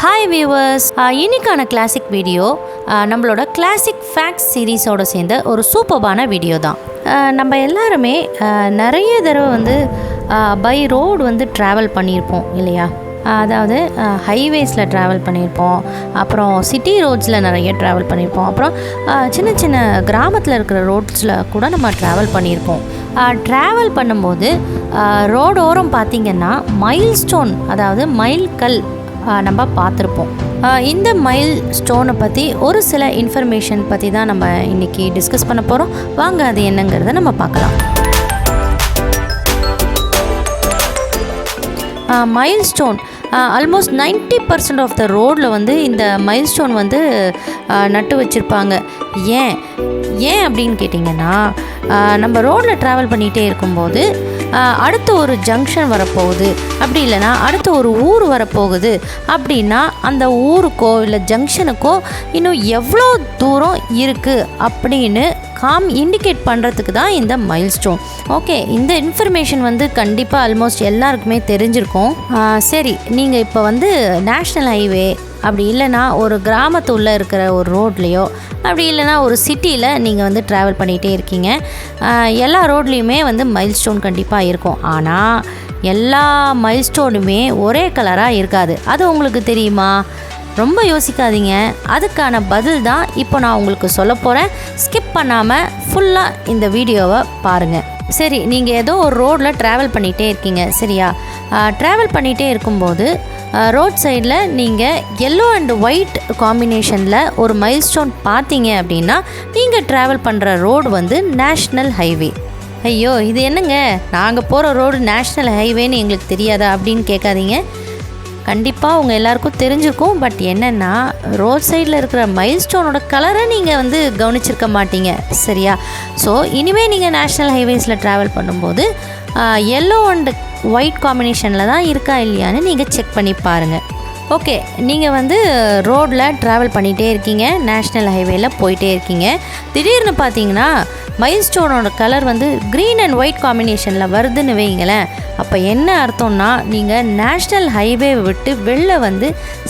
Hi viewers, இன்னைக்கான classic video நம்மளோட classic facts சீரீஸோடு சேர்ந்த ஒரு சூப்பர்பான வீடியோ தான். நம்ம எல்லாருமே நிறைய தடவை பை ரோடு ட்ராவல் பண்ணியிருப்போம் இல்லையா? அதாவது ஹைவேஸில் ட்ராவல் பண்ணியிருப்போம், அப்புறம் சிட்டி ரோட்ஸில் நிறைய ட்ராவல் பண்ணியிருப்போம், அப்புறம் சின்ன சின்ன கிராமத்தில் இருக்கிற ரோட்ஸில் கூட நம்ம ட்ராவல் பண்ணியிருப்போம். ட்ராவல் பண்ணும்போது ரோடோரம் பார்த்திங்கன்னா மைல்ஸ்டோன், அதாவது மைல்கல் நம்ம பார்த்துருப்போம். இந்த மைல் ஸ்டோனை பற்றி ஒரு சில இன்ஃபர்மேஷன் பற்றி தான் நம்ம இன்றைக்கி டிஸ்கஸ் பண்ண போகிறோம். வாங்க அது என்னங்கிறத நம்ம பார்க்கலாம். Milestone almost 90% of the ரோடில் இந்த மைல் ஸ்டோன் நட்டு வச்சுருப்பாங்க. ஏன் அப்படின்னு கேட்டிங்கன்னா, நம்ம ரோடில் ட்ராவல் பண்ணிகிட்டே இருக்கும்போது அடுத்த ஒரு ஜங்ஷன் வரப்போகுது, அப்படி இல்லைனா அடுத்த ஒரு ஊர் வரப்போகுது அப்படின்னா அந்த ஊருக்கோ இல்லை ஜங்ஷனுக்கோ இன்னும் எவ்வளோ தூரம் இருக்குது அப்படின்னு இண்டிகேட் பண்ணுறதுக்கு தான் இந்த மைல்ஸ்டோன். ஓகே, இந்த இன்ஃபர்மேஷன் கண்டிப்பாக ஆல்மோஸ்ட் எல்லாருக்குமே தெரிஞ்சிருக்கும். சரி, நீங்கள் இப்போ நேஷ்னல் ஹைவே அப்படி இல்லைனா ஒரு கிராமத்துள்ளே இருக்கிற ஒரு ரோட்லேயோ அப்படி இல்லைனா ஒரு சிட்டியில் நீங்கள் ட்ராவல் பண்ணிகிட்டே இருக்கீங்க. எல்லா ரோட்லேயுமே மைல்ஸ்டோன் கண்டிப்பாக இருக்கும். ஆனால் எல்லா மைல்ஸ்டோனுமே ஒரே கலராக இருக்காது. அது உங்களுக்கு தெரியுமா? ரொம்ப யோசிக்காதீங்க, அதுக்கான பதில் தான் இப்போ நான் உங்களுக்கு சொல்ல போகிறேன். ஸ்கிப் பண்ணாமல் ஃபுல்லாக இந்த வீடியோவை பாருங்கள். சரி, நீங்கள் ஏதோ ஒரு ரோடில் ட்ராவல் பண்ணிகிட்டே இருக்கீங்க, சரியா? ட்ராவல் பண்ணிகிட்டே இருக்கும்போது ரோட் சைடில் நீங்கள் எல்லோ அண்ட் ஒயிட் காம்பினேஷனில் ஒரு மைல்ஸ்டோன் பார்த்தீங்க அப்படின்னா நீங்கள் ட்ராவல் பண்ணுற ரோடு நேஷ்னல் ஹைவே. ஐயோ, இது என்னங்க, நாங்கள் போகிற ரோடு நேஷ்னல் ஹைவேன்னு எங்களுக்கு தெரியாதா அப்படின்னு கேட்காதீங்க. கண்டிப்பாக உங்கள் எல்லாருக்கும் தெரிஞ்சிருக்கும். பட் என்னென்னா, ரோட் சைடில் இருக்கிற மைல்ஸ்டோனோட கலரை நீங்கள் கவனிச்சிருக்க மாட்டீங்க, சரியா? ஸோ இனிமேல் நீங்கள் நேஷ்னல் ஹைவேஸில் ட்ராவல் பண்ணும்போது எல்லோ அண்ட் ஒயிட் காம்பினேஷனில் தான் இருக்கா இல்லையான்னு நீங்கள் செக் பண்ணி பாருங்கள். ஓகே, நீங்கள் ரோடில் ட்ராவல் பண்ணிகிட்டே இருக்கீங்க, நேஷ்னல் ஹைவேயில் போயிட்டே இருக்கீங்க. திடீர்னு பார்த்தீங்கன்னா மைல்ஸ்டோனோட கலர் க்ரீன் அண்ட் ஒயிட் காம்பினேஷனில் வருதுன்னு வைங்களேன். அப்போ என்ன அர்த்தம்னா, நீங்கள் நேஷ்னல் ஹைவே விட்டு வெளில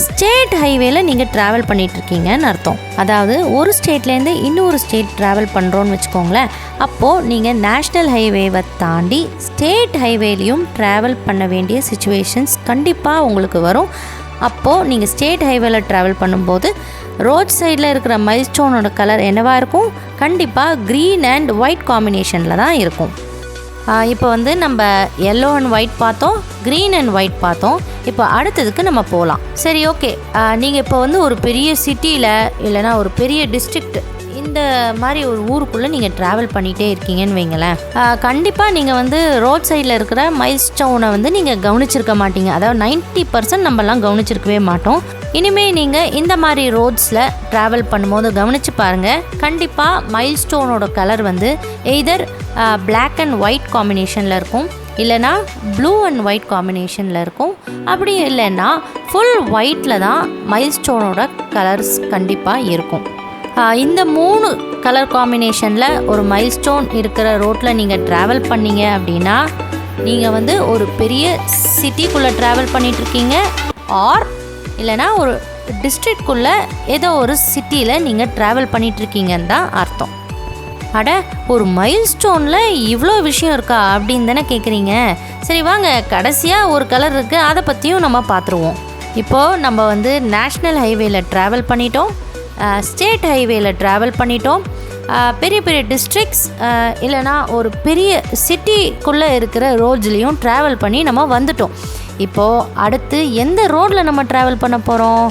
ஸ்டேட் ஹைவேல நீங்கள் ட்ராவல் பண்ணிகிட்ருக்கீங்கன்னு அர்த்தம். அதாவது ஒரு ஸ்டேட்லேருந்து இன்னொரு ஸ்டேட் ட்ராவல் பண்ணுறோன்னு வச்சுக்கோங்களேன். அப்போது நீங்கள் நேஷ்னல் ஹைவேவை தாண்டி ஸ்டேட் ஹைவேலையும் ட்ராவல் பண்ண வேண்டிய சிச்சுவேஷன்ஸ் கண்டிப்பாக உங்களுக்கு வரும். அப்போது நீங்கள் ஸ்டேட் ஹைவேல ட்ராவல் பண்ணும்போது ரோட் சைடில் இருக்கிற மைல்ஸ்டோனோட கலர் என்னவாக இருக்கும்? கண்டிப்பாக க்ரீன் அண்ட் ஒயிட் காம்பினேஷனில் தான் இருக்கும். இப்போ நம்ம எல்லோ அண்ட் ஒயிட் பார்த்தோம், க்ரீன் அண்ட் ஒயிட் பார்த்தோம். இப்போ அடுத்ததுக்கு நம்ம போகலாம். சரி, ஓகே, நீங்கள் இப்போ ஒரு பெரிய சிட்டியில் இல்லைனா ஒரு பெரிய டிஸ்ட்ரிக்ட், இந்த மாதிரி ஒரு ஊருக்குள்ளே நீங்கள் ட்ராவல் பண்ணிகிட்டே இருக்கீங்கன்னு வைங்களேன். கண்டிப்பாக நீங்கள் ரோட் சைடில் இருக்கிற மைல்ஸ்டோனை நீங்கள் கவனிச்சிருக்க மாட்டீங்க. அதாவது 90% நம்மலாம் கவனிச்சிருக்கவே மாட்டோம். இனிமேல் நீங்கள் இந்த மாதிரி ரோட்ஸில் ட்ராவல் பண்ணும்போது கவனித்து பாருங்கள். கண்டிப்பாக மைல்ஸ்டோனோட colour either black and white காம்பினேஷனில் இருக்கும், இல்லைனா ப்ளூ அண்ட் ஒயிட் காம்பினேஷனில் இருக்கும். அப்படி இல்லைன்னா ஃபுல் ஒயிட்டில் தான் மைல்ஸ்டோனோட கலர்ஸ் கண்டிப்பாக இருக்கும். இந்த 3 கலர் காம்பினேஷனில் ஒரு மைல்ஸ்டோன் இருக்கிற ரோட்டில் நீங்கள் ட்ராவல் பண்ணீங்க அப்படின்னா நீங்கள் ஒரு பெரிய சிட்டிக்குள்ளே ட்ராவல் பண்ணிகிட்ருக்கீங்க, ஆர் இல்லைனா ஒரு டிஸ்ட்ரிக்ட்குள்ளே ஏதோ ஒரு சிட்டியில் நீங்கள் ட்ராவல் பண்ணிகிட்ருக்கீங்கன்னு தான் அர்த்தம். அட, ஒரு மைல்ஸ்டோனில் இவ்வளோ விஷயம் இருக்கா அப்படின்னு தானே கேட்குறீங்க? சரி, வாங்க, கடைசியாக ஒரு கலர் இருக்குது, அதை பற்றியும் நம்ம பார்த்துருவோம். இப்போது நம்ம நேஷ்னல் ஹைவேல ட்ராவல் பண்ணிட்டோம், ஸ்டேட் ஹைவேல ட்ராவல் பண்ணிட்டோம், பெரிய பெரிய டிஸ்ட்ரிக்ட்ஸ் இல்லைனா ஒரு பெரிய சிட்டிக்குள்ளே இருக்கிற ரோட்ஸ்லேயும் ட்ராவல் பண்ணி நம்ம வந்துட்டோம். இப்போது அடுத்து எந்த ரோட்டில் நம்ம ட்ராவல் பண்ண போகிறோம்?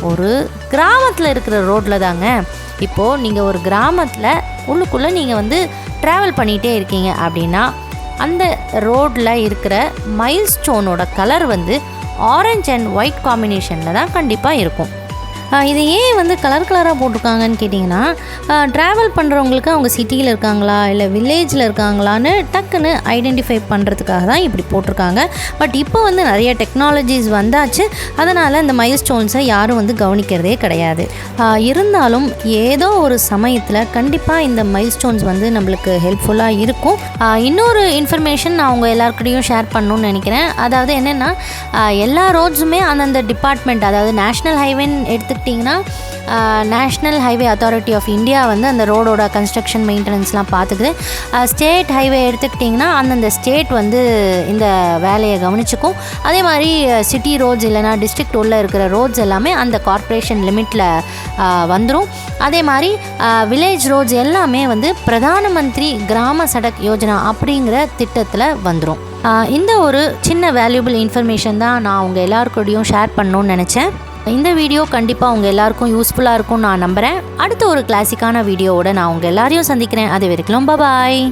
ஒரு கிராமத்தில் இருக்கிற ரோட்டில் தாங்க. இப்போது நீங்கள் ஒரு கிராமத்தில் உள்ளுக்குள்ளே நீங்கள் ட்ராவல் பண்ணிகிட்டே இருக்கீங்க அப்படின்னா அந்த ரோட்டில் இருக்கிற மைல்ஸ்டோனோட கலர் ஆரஞ்ச் அண்ட் ஒயிட் காம்பினேஷனில் தான் கண்டிப்பாக இருக்கும். இது ஏன் வந்து கலர் கலராக போட்டிருக்காங்கன்னு கேட்டிங்கன்னா ட்ராவல் பண்ணுறவங்களுக்கு அவங்க சிட்டியில் இருக்காங்களா இல்லை வில்லேஜில் இருக்காங்களான்னு டக்குன்னு ஐடென்டிஃபை பண்ணுறதுக்காக தான் இப்படி போட்டிருக்காங்க. பட் இப்போ வந்து நிறைய டெக்னாலஜிஸ் வந்தாச்சு, அதனால் இந்த மைல்ஸ்டோன்ஸை யாரும் வந்து கவனிக்கிறதே கிடையாது. இருந்தாலும் ஏதோ ஒரு சமயத்தில் கண்டிப்பாக இந்த மைல்ஸ்டோன்ஸ் வந்து நம்மளுக்கு ஹெல்ப்ஃபுல்லாக இருக்கும். இன்னொரு இன்ஃபர்மேஷன் நான் உங்கள் எல்லாருக்கிட்டையும் ஷேர் பண்ணணும்னு நினைக்கிறேன். அதாவது என்னென்னா எல்லா ரோட்ஸுமே அந்தந்த டிபார்ட்மெண்ட், அதாவது நேஷ்னல் ஹைவேன்னு எடுத்துக்கிட்டிங்கன்னா National Highway Authority of India வந்து அந்த ரோடோட கன்ஸ்ட்ரக்ஷன் மெயின்டெனன்ஸ்லாம் பார்த்துக்குது. ஸ்டேட் ஹைவே எடுத்துக்கிட்டிங்கன்னா அந்தந்த ஸ்டேட் வந்து இந்த வேலையை கவனிச்சுக்கும். அதே மாதிரி சிட்டி ரோட்ஸ் இல்லைனா டிஸ்ட்ரிக்ட் உள்ள இருக்கிற ரோட்ஸ் எல்லாமே அந்த கார்ப்பரேஷன் லிமிட்டில் வந்துடும். அதே மாதிரி வில்லேஜ் ரோட்ஸ் எல்லாமே வந்து பிரதான மந்திரி கிராம சடக் யோஜனா அப்படிங்கிற திட்டத்தில் வந்துடும். இந்த ஒரு சின்ன வேல்யூபிள் இன்ஃபர்மேஷன் தான் நான் உங்கள் எல்லாருக்கூடையும் ஷேர் பண்ணணும்னு நினச்சேன். இந்த வீடியோ கண்டிப்பாக உங்கள் எல்லாருக்கும் யூஸ்ஃபுல்லாக இருக்கும்னு நான் நம்புகிறேன். அடுத்த ஒரு கிளாசிக்கான வீடியோவோட நான் உங்கள் எல்லாரையும் சந்திக்கிறேன். அது வரைக்கும் பாய்.